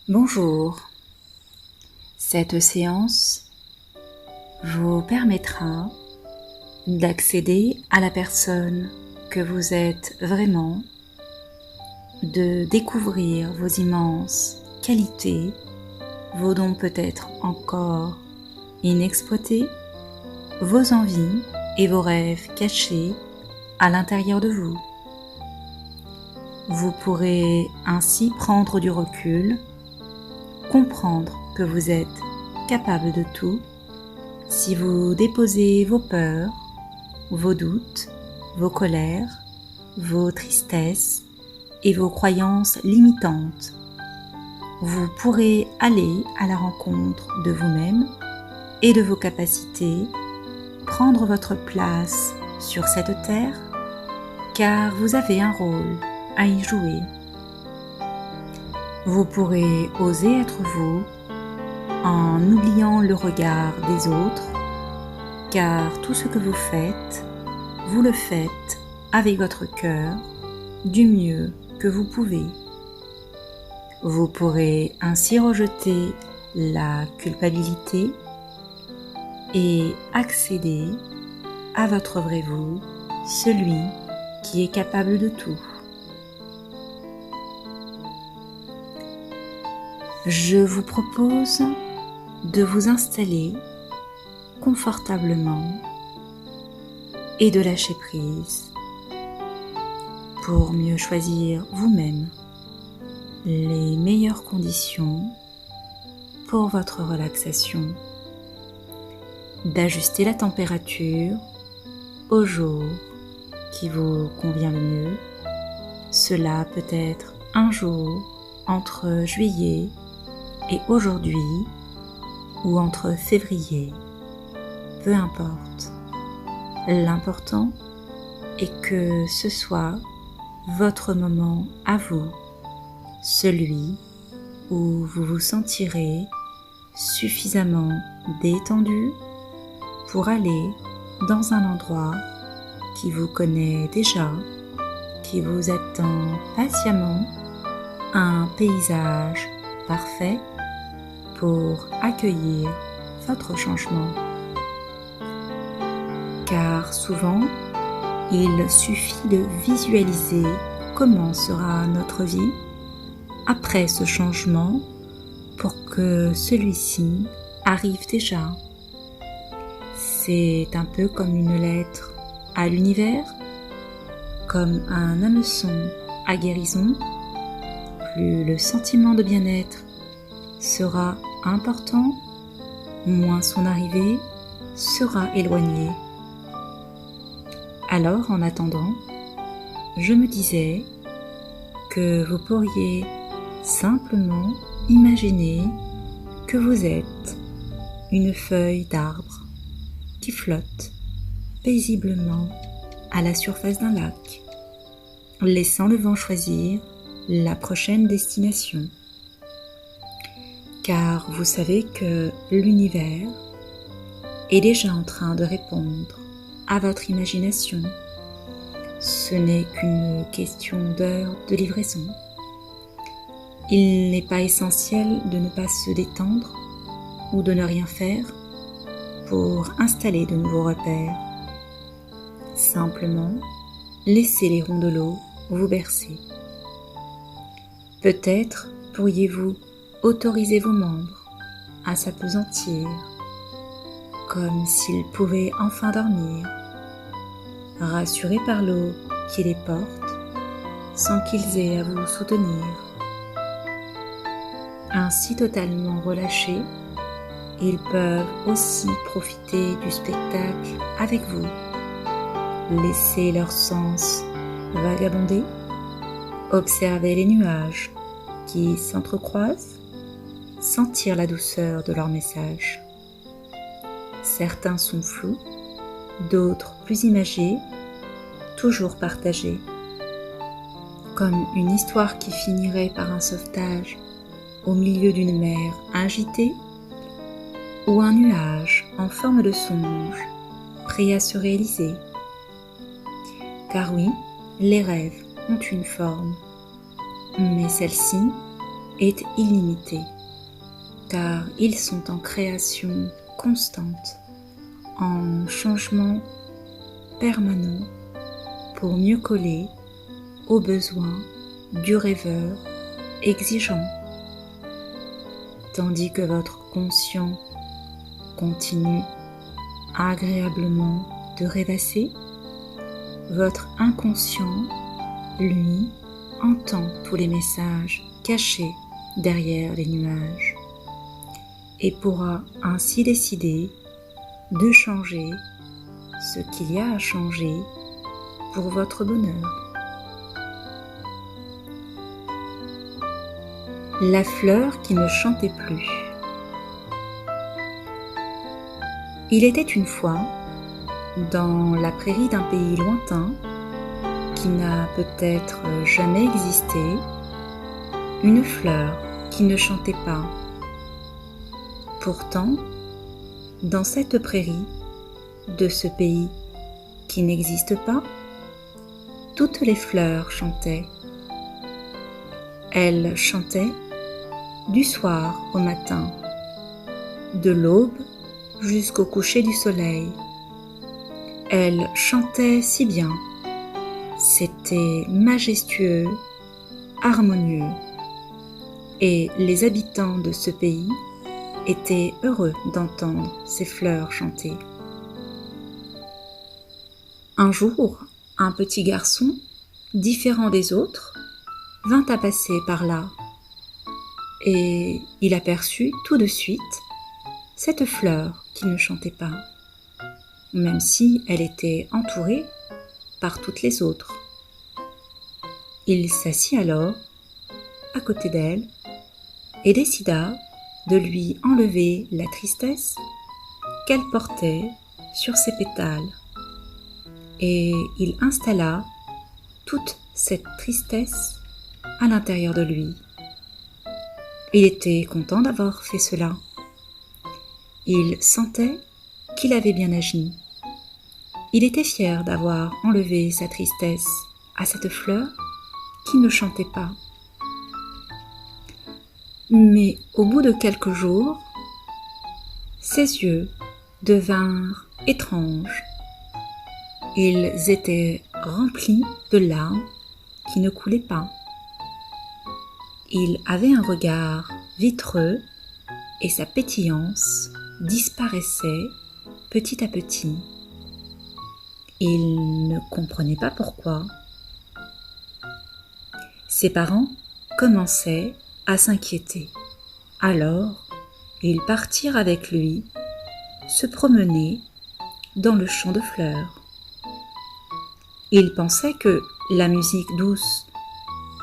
Bonjour, cette séance vous permettra d'accéder à la personne que vous êtes vraiment, de découvrir vos immenses qualités, vos dons peut-être encore inexploités, vos envies et vos rêves cachés à l'intérieur de vous. Vous pourrez ainsi prendre du recul, comprendre que vous êtes capable de tout si vous déposez vos peurs, vos doutes, vos colères, vos tristesses et vos croyances limitantes. Vous pourrez aller à la rencontre de vous-même et de vos capacités, prendre votre place sur cette terre, car vous avez un rôle à y jouer. Vous pourrez oser être vous en oubliant le regard des autres, car tout ce que vous le faites avec votre cœur du mieux que vous pouvez. Vous pourrez ainsi rejeter la culpabilité et accéder à votre vrai vous, celui qui est capable de tout. Je vous propose de vous installer confortablement et de lâcher prise pour mieux choisir vous-même les meilleures conditions pour votre relaxation, d'ajuster la température au jour qui vous convient le mieux. Cela peut être un jour entre juillet et aujourd'hui, ou entre février, peu importe. L'important est que ce soit votre moment à vous, celui où vous vous sentirez suffisamment détendu pour aller dans un endroit qui vous connaît déjà, qui vous attend patiemment, un paysage parfait pour accueillir votre changement. Car souvent, il suffit de visualiser comment sera notre vie après ce changement pour que celui-ci arrive déjà. C'est un peu comme une lettre à l'univers, comme un hameçon à guérison. Plus le sentiment de bien-être sera important, moins son arrivée sera éloignée. Alors, en attendant, je me disais que vous pourriez simplement imaginer que vous êtes une feuille d'arbre qui flotte paisiblement à la surface d'un lac, laissant le vent choisir la prochaine destination. Car vous savez que l'univers est déjà en train de répondre à votre imagination. Ce n'est qu'une question d'heure de livraison. Il n'est pas essentiel de ne pas se détendre ou de ne rien faire pour installer de nouveaux repères. Simplement, laissez les rondeaux vous bercer. Peut-être pourriez-vous autoriser vos membres à s'appesantir, comme s'ils pouvaient enfin dormir, rassurés par l'eau qui les porte, sans qu'ils aient à vous soutenir. Ainsi totalement relâchés, ils peuvent aussi profiter du spectacle avec vous, laisser leur sens vagabonder, observer les nuages qui s'entrecroisent, sentir la douceur de leur message. Certains sont flous, d'autres plus imagés, toujours partagés. Comme une histoire qui finirait par un sauvetage au milieu d'une mer agitée, ou un nuage en forme de songe, prêt à se réaliser. Car oui, les rêves ont une forme, mais celle-ci est illimité, car ils sont en création constante, en changement permanent pour mieux coller aux besoins du rêveur exigeant, tandis que votre conscient continue agréablement de rêvasser, votre inconscient, lui, entend tous les messages cachés derrière les nuages et pourra ainsi décider de changer ce qu'il y a à changer pour votre bonheur. La fleur qui ne chantait plus. Il était une fois, dans la prairie d'un pays lointain, qui n'a peut-être jamais existé, une fleur qui ne chantait pas. Pourtant, dans cette prairie de ce pays qui n'existe pas, toutes les fleurs chantaient. Elles chantaient du soir au matin, de l'aube jusqu'au coucher du soleil. Elles chantaient si bien, c'était majestueux, harmonieux, et les habitants de ce pays étaient heureux d'entendre ces fleurs chanter. Un jour, un petit garçon, différent des autres, vint à passer par là, et il aperçut tout de suite cette fleur qui ne chantait pas, même si elle était entourée par toutes les autres. Il s'assit alors à côté d'elle et décida de lui enlever la tristesse qu'elle portait sur ses pétales. Et il installa toute cette tristesse à l'intérieur de lui. Il était content d'avoir fait cela. Il sentait qu'il avait bien agi. Il était fier d'avoir enlevé sa tristesse à cette fleur qui ne chantait pas. Mais au bout de quelques jours, ses yeux devinrent étranges. Ils étaient remplis de larmes qui ne coulaient pas. Il avait un regard vitreux et sa pétillance disparaissait petit à petit. Il ne comprenait pas pourquoi. Ses parents commençaient à s'inquiéter. Alors, ils partirent avec lui se promener dans le champ de fleurs. Ils pensaient que la musique douce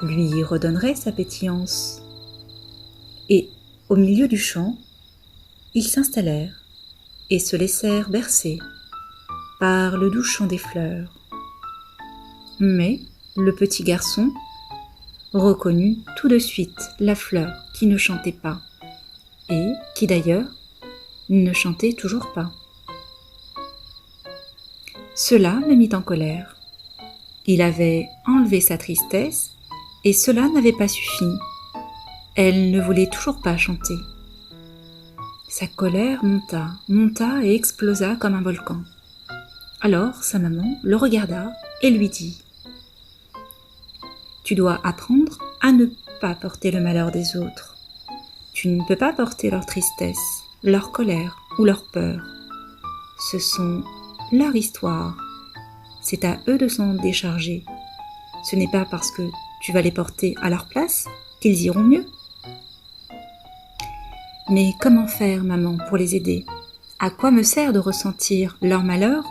lui redonnerait sa pétillance. Et au milieu du champ, ils s'installèrent et se laissèrent bercer par le doux chant des fleurs. Mais le petit garçon reconnut tout de suite la fleur qui ne chantait pas et qui d'ailleurs ne chantait toujours pas. Cela le mit en colère. Il avait enlevé sa tristesse et cela n'avait pas suffi. Elle ne voulait toujours pas chanter. Sa colère monta et explosa comme un volcan. Alors sa maman le regarda et lui dit : « Tu dois apprendre à ne pas porter le malheur des autres. Tu ne peux pas porter leur tristesse, leur colère ou leur peur. Ce sont leur histoire. C'est à eux de s'en décharger. Ce n'est pas parce que tu vas les porter à leur place qu'ils iront mieux. » Mais comment faire, maman, pour les aider ? À quoi me sert de ressentir leur malheur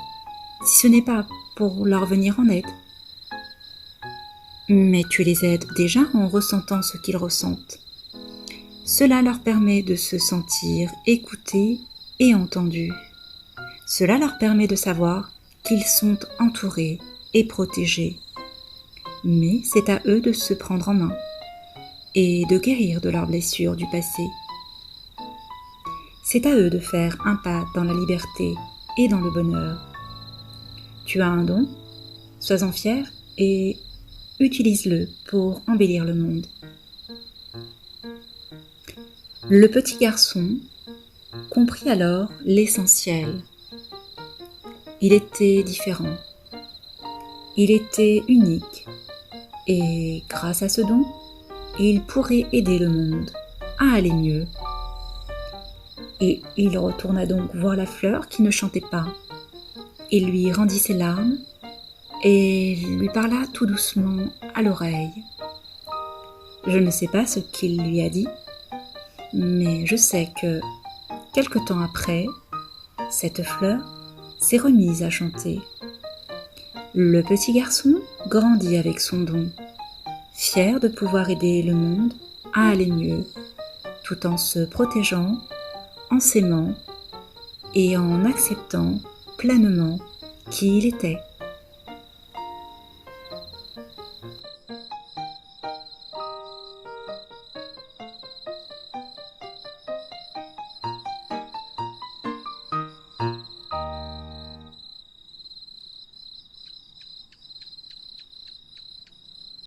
si ce n'est pas pour leur venir en aide ? Mais tu les aides déjà en ressentant ce qu'ils ressentent. Cela leur permet de se sentir écoutés et entendus. Cela leur permet de savoir qu'ils sont entourés et protégés. Mais c'est à eux de se prendre en main et de guérir de leurs blessures du passé. C'est à eux de faire un pas dans la liberté et dans le bonheur. Tu as un don, sois-en fier et utilise-le pour embellir le monde. Le petit garçon comprit alors l'essentiel. Il était différent. Il était unique. Et grâce à ce don, il pourrait aider le monde à aller mieux. Et il retourna donc voir la fleur qui ne chantait pas. Il lui rendit ses larmes et lui parla tout doucement à l'oreille. Je ne sais pas ce qu'il lui a dit, mais je sais que, quelque temps après, cette fleur s'est remise à chanter. Le petit garçon grandit avec son don, fier de pouvoir aider le monde à aller mieux, tout en se protégeant, en s'aimant et en acceptant pleinement qui il était.